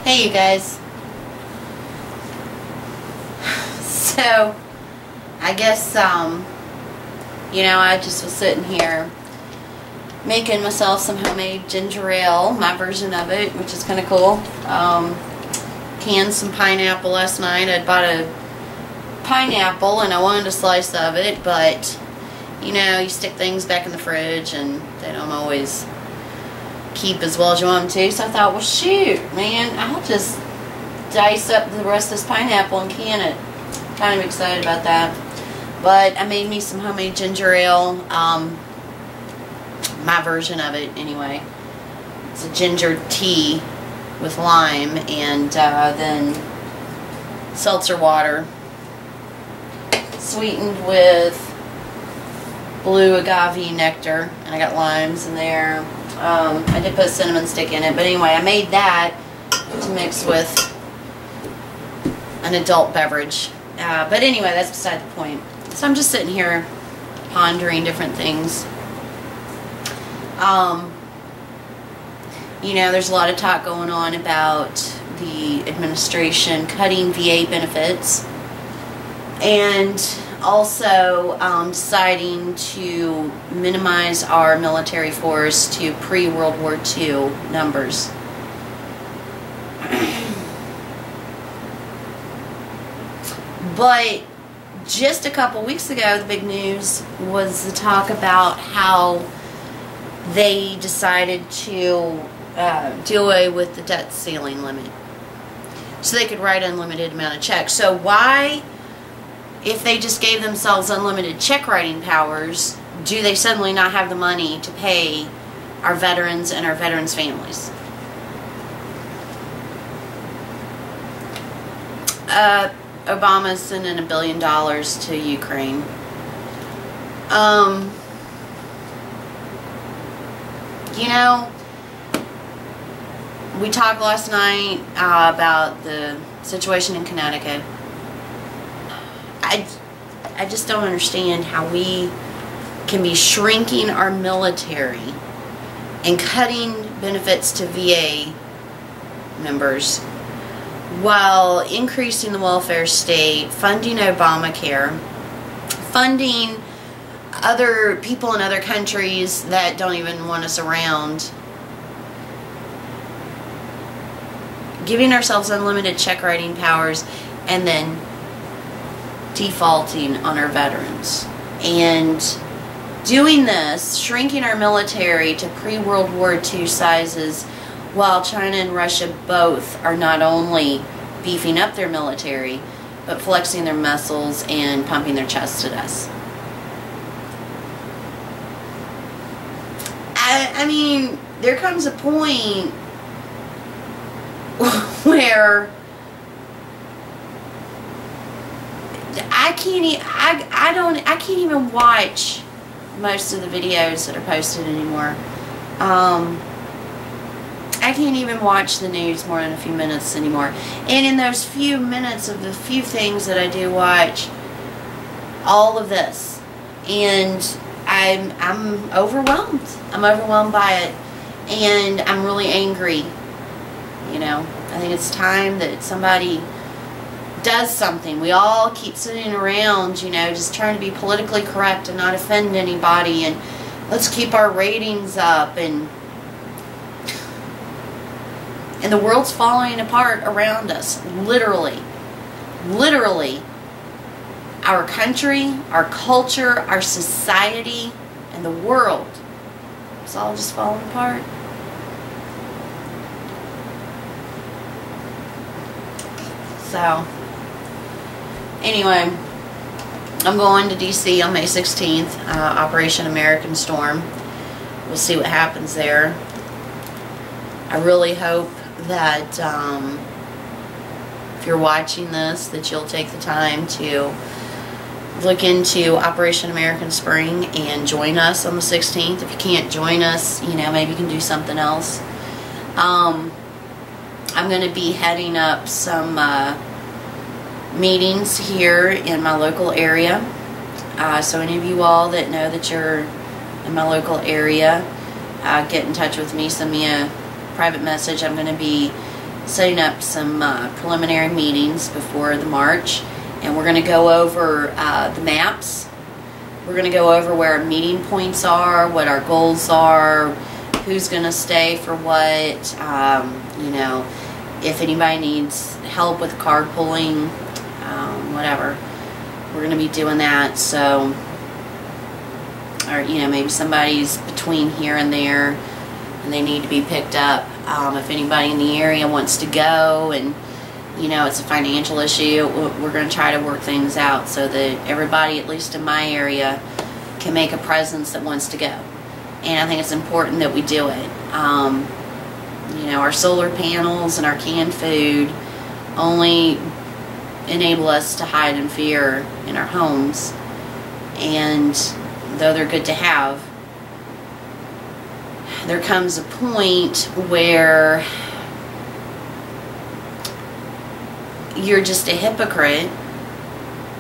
Hey you guys. So, I guess, I just was sitting here making myself some homemade ginger ale, my version of it, which is kind of cool. Canned some pineapple last night. I bought a pineapple and I wanted a slice of it, but, you stick things back in the fridge and they don't always keep as well as you want them to. So I thought, well shoot, man, I'll just dice up the rest of this pineapple and can it. Kind of excited about that. But I made me some homemade ginger ale, my version of it anyway. It's a ginger tea with lime and then seltzer water, sweetened with blue agave nectar, and I got limes in there. I did put a cinnamon stick in it, but anyway, I made that to mix with an adult beverage. But anyway, that's beside the point. So I'm just sitting here pondering different things. There's a lot of talk going on about the administration cutting VA benefits and also deciding to minimize our military force to pre-World War II numbers. But just a couple weeks ago, the big news was the talk about how they decided to do away with the debt ceiling limit, so they could write unlimited amount of checks. So why, if they just gave themselves unlimited check writing powers, do they suddenly not have the money to pay our veterans and our veterans' families? Obama's sending $1 billion to Ukraine. We talked last night about the situation in Connecticut. I just don't understand how we can be shrinking our military and cutting benefits to VA members while increasing the welfare state, funding Obamacare, funding other people in other countries that don't even want us around, giving ourselves unlimited check writing powers, and then defaulting on our veterans. And doing this, shrinking our military to pre-World War II sizes, while China and Russia both are not only beefing up their military, but flexing their muscles and pumping their chests at us. I mean, there comes a point where I can't even watch most of the videos that are posted anymore. I can't even watch the news more than a few minutes anymore. And in those few minutes of the few things that I do watch, all of this, and I'm overwhelmed. I'm overwhelmed by it, and I'm really angry. I think it's time that somebody does something. We all keep sitting around, just trying to be politically correct and not offend anybody, and let's keep our ratings up, and the world's falling apart around us. Literally. Our country, our culture, our society, and the world. It's all just falling apart. So, anyway, I'm going to D.C. on May 16th, Operation American Storm. We'll see what happens there. I really hope that if you're watching this, that you'll take the time to look into Operation American Spring and join us on the 16th. If you can't join us, maybe you can do something else. I'm going to be heading up some meetings here in my local area. So any of you all that know that you're in my local area, get in touch with me. Send me a private message. I'm going to be setting up some preliminary meetings before the march, and we're going to go over the maps. We're going to go over where our meeting points are, what our goals are, who's going to stay for what, you know, if anybody needs help with carpooling, whatever. We're going to be doing that. So, or, you know, maybe somebody's between here and there and they need to be picked up. If anybody in the area wants to go and, you know, it's a financial issue, we're going to try to work things out so that everybody, at least in my area, can make a presence that wants to go. And I think it's important that we do it. You know, our solar panels and our canned food only enable us to hide in fear in our homes. And though they're good to have, there comes a point where you're just a hypocrite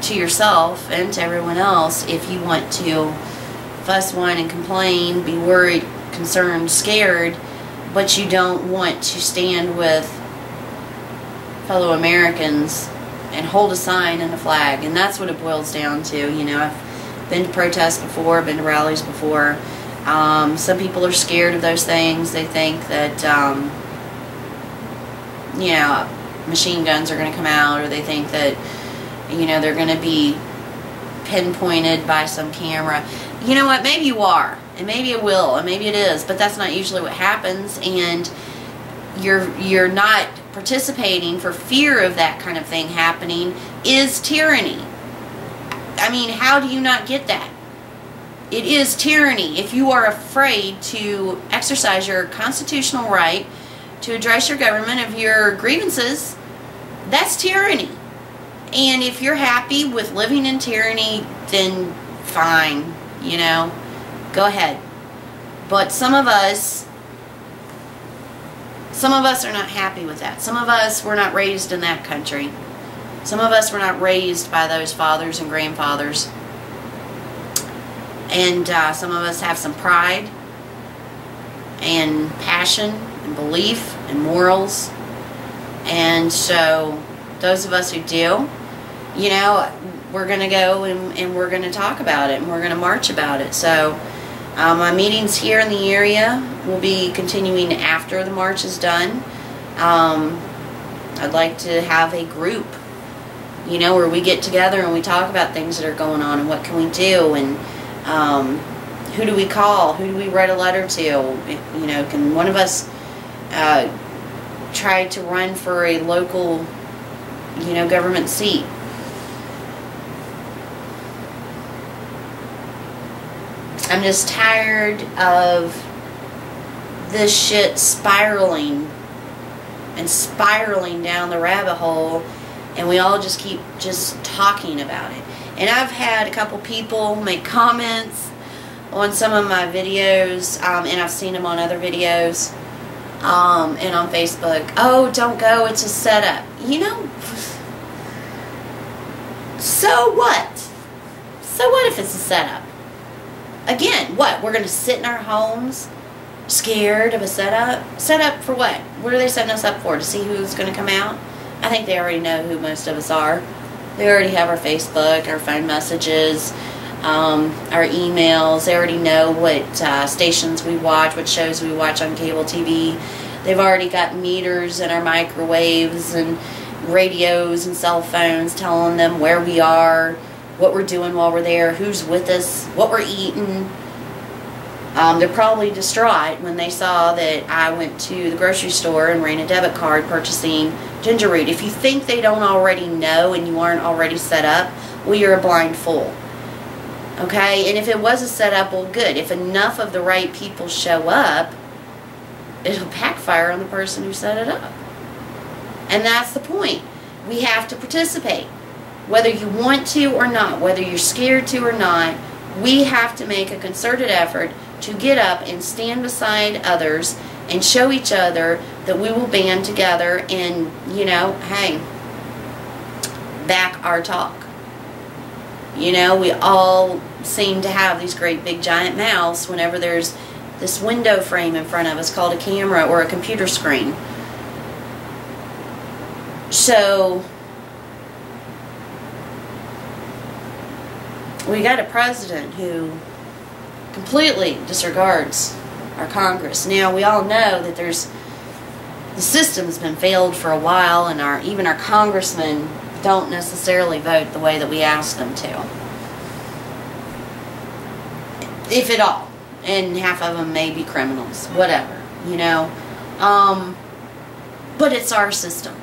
to yourself and to everyone else if you want to fuss, whine, and complain, be worried, concerned, scared, but you don't want to stand with fellow Americans and hold a sign and a flag. And that's what it boils down to. You know, I've been to protests before, been to rallies before. Some people are scared of those things. They think that, you know, machine guns are going to come out, or they think that, you know, they're going to be pinpointed by some camera. You know what? Maybe you are, and maybe it will, and maybe it is, but that's not usually what happens, and you're not participating for fear of that kind of thing happening is tyranny. I mean, how do you not get that? It is tyranny. If you are afraid to exercise your constitutional right to address your government of your grievances, that's tyranny. And if you're happy with living in tyranny, then fine, you know, go ahead. But some of us are not happy with that. Some of us were not raised in that country. Some of us were not raised by those fathers and grandfathers. And some of us have some pride and passion and belief and morals. And so those of us who do, you know, we're going to go and we're going to talk about it and we're going to march about it. So my meetings here in the area will be continuing after the march is done. I'd like to have a group, you know, where we get together and we talk about things that are going on and what can we do, and who do we call, who do we write a letter to, you know, can one of us try to run for a local, you know, government seat. I'm just tired of this shit spiraling and spiraling down the rabbit hole, and we all just keep just talking about it. And I've had a couple people make comments on some of my videos, and I've seen them on other videos, and on Facebook. Oh, don't go, it's a setup. You know, so what? So what if it's a setup? Again, what? We're going to sit in our homes scared of a setup? Setup for what? What are they setting us up for? To see who's going to come out? I think they already know who most of us are. They already have our Facebook, our phone messages, our emails. They already know what stations we watch, what shows we watch on cable TV. They've already got meters in our microwaves and radios and cell phones telling them where we are, what we're doing while we're there, who's with us, what we're eating. They're probably distraught when they saw that I went to the grocery store and ran a debit card purchasing ginger root. If you think they don't already know and you aren't already set up, well, you're a blind fool. Okay? And if it was a setup, well, good. If enough of the right people show up, it'll backfire on the person who set it up. And that's the point. We have to participate. Whether you want to or not, whether you're scared to or not, we have to make a concerted effort to get up and stand beside others and show each other that we will band together and, you know, hey, back our talk. You know, we all seem to have these great big giant mouths whenever there's this window frame in front of us called a camera or a computer screen. So we got a president who completely disregards our Congress. Now, we all know that the system's been failed for a while, and even our congressmen don't necessarily vote the way that we ask them to. If at all. And half of them may be criminals. Whatever. You know. But it's our system.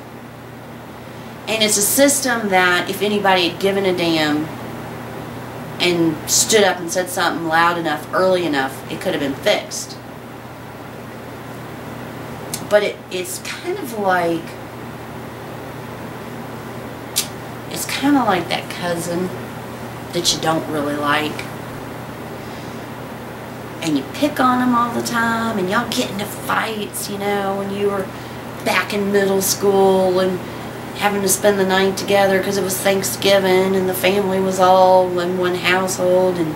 And it's a system that if anybody had given a damn and stood up and said something loud enough, early enough, it could have been fixed. But it's kind of like that cousin that you don't really like, and you pick on them all the time, and y'all get into fights, you know, when you were back in middle school and having to spend the night together because it was Thanksgiving and the family was all in one household, and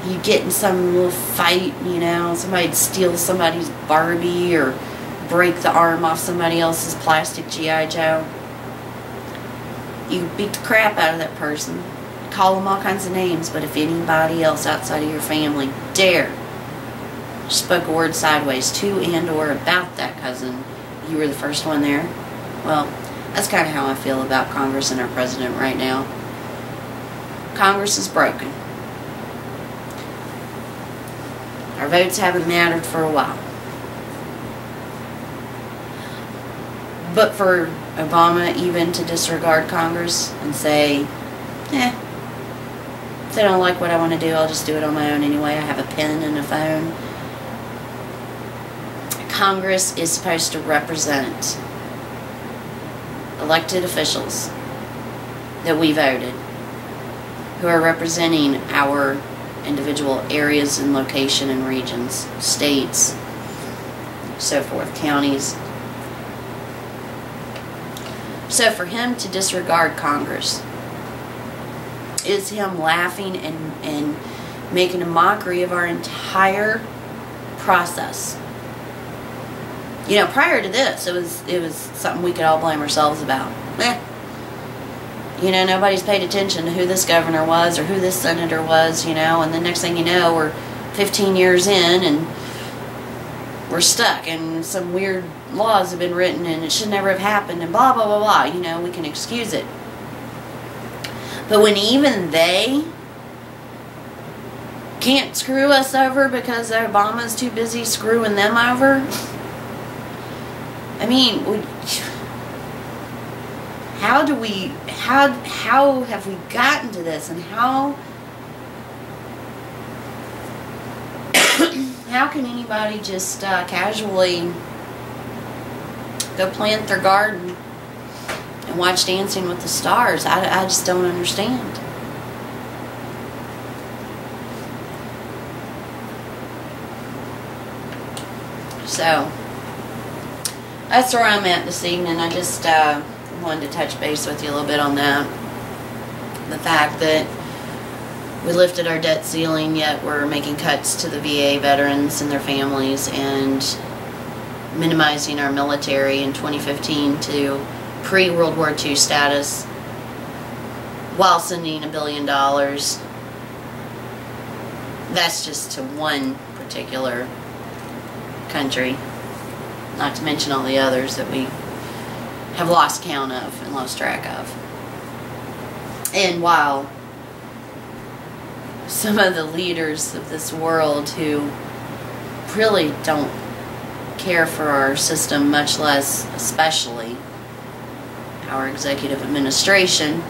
you get in some little fight, you know, somebody'd steal somebody's Barbie or break the arm off somebody else's plastic G.I. Joe. You beat the crap out of that person, call them all kinds of names, but if anybody else outside of your family dare spoke a word sideways to and or about that cousin, you were the first one there. Well, that's kind of how I feel about Congress and our president right now. Congress is broken. Our votes haven't mattered for a while. But for Obama even to disregard Congress and say, if they don't like what I want to do, I'll just do it on my own anyway. I have a pen and a phone. Congress is supposed to represent elected officials that we voted, who are representing our individual areas and location and regions, states, so forth, counties. So for him to disregard Congress is him laughing and making a mockery of our entire process. You know, prior to this, it was something we could all blame ourselves about. You know, nobody's paid attention to who this governor was or who this senator was, you know, and the next thing you know, we're 15 years in and we're stuck and some weird laws have been written and it should never have happened and blah, blah, blah, blah. You know, we can excuse it. But when even they can't screw us over because Obama's too busy screwing them over, I mean, how have we gotten to this, and how can anybody just casually go plant their garden and watch Dancing with the Stars? I just don't understand. So that's where I'm at this evening. I just wanted to touch base with you a little bit on that. The fact that we lifted our debt ceiling, yet we're making cuts to the VA veterans and their families and minimizing our military in 2015 to pre-World War II status while sending $1 billion. That's just to one particular country, not to mention all the others that we have lost count of and lost track of. And while some of the leaders of this world who really don't care for our system, much less especially our executive administration,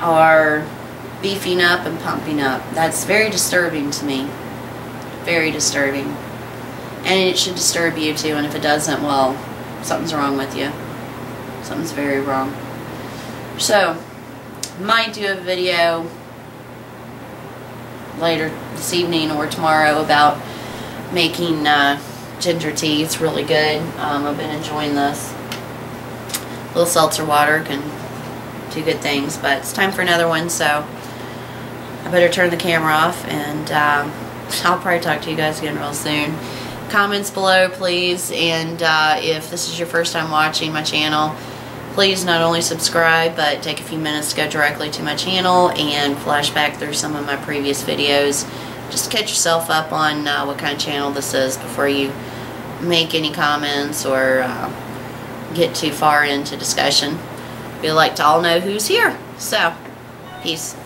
are beefing up and pumping up. That's very disturbing to me. Very disturbing. And it should disturb you too, and if it doesn't, well, something's wrong with you. Something's very wrong. So, might do a video later this evening or tomorrow about making ginger tea. It's really good. I've been enjoying this. A little seltzer water can do good things, but it's time for another one, so I better turn the camera off, and I'll probably talk to you guys again real soon. comments below, please. And if this is your first time watching my channel, please not only subscribe, but take a few minutes to go directly to my channel and flash back through some of my previous videos, just to catch yourself up on what kind of channel this is before you make any comments or get too far into discussion. We'd like to all know who's here. So, peace.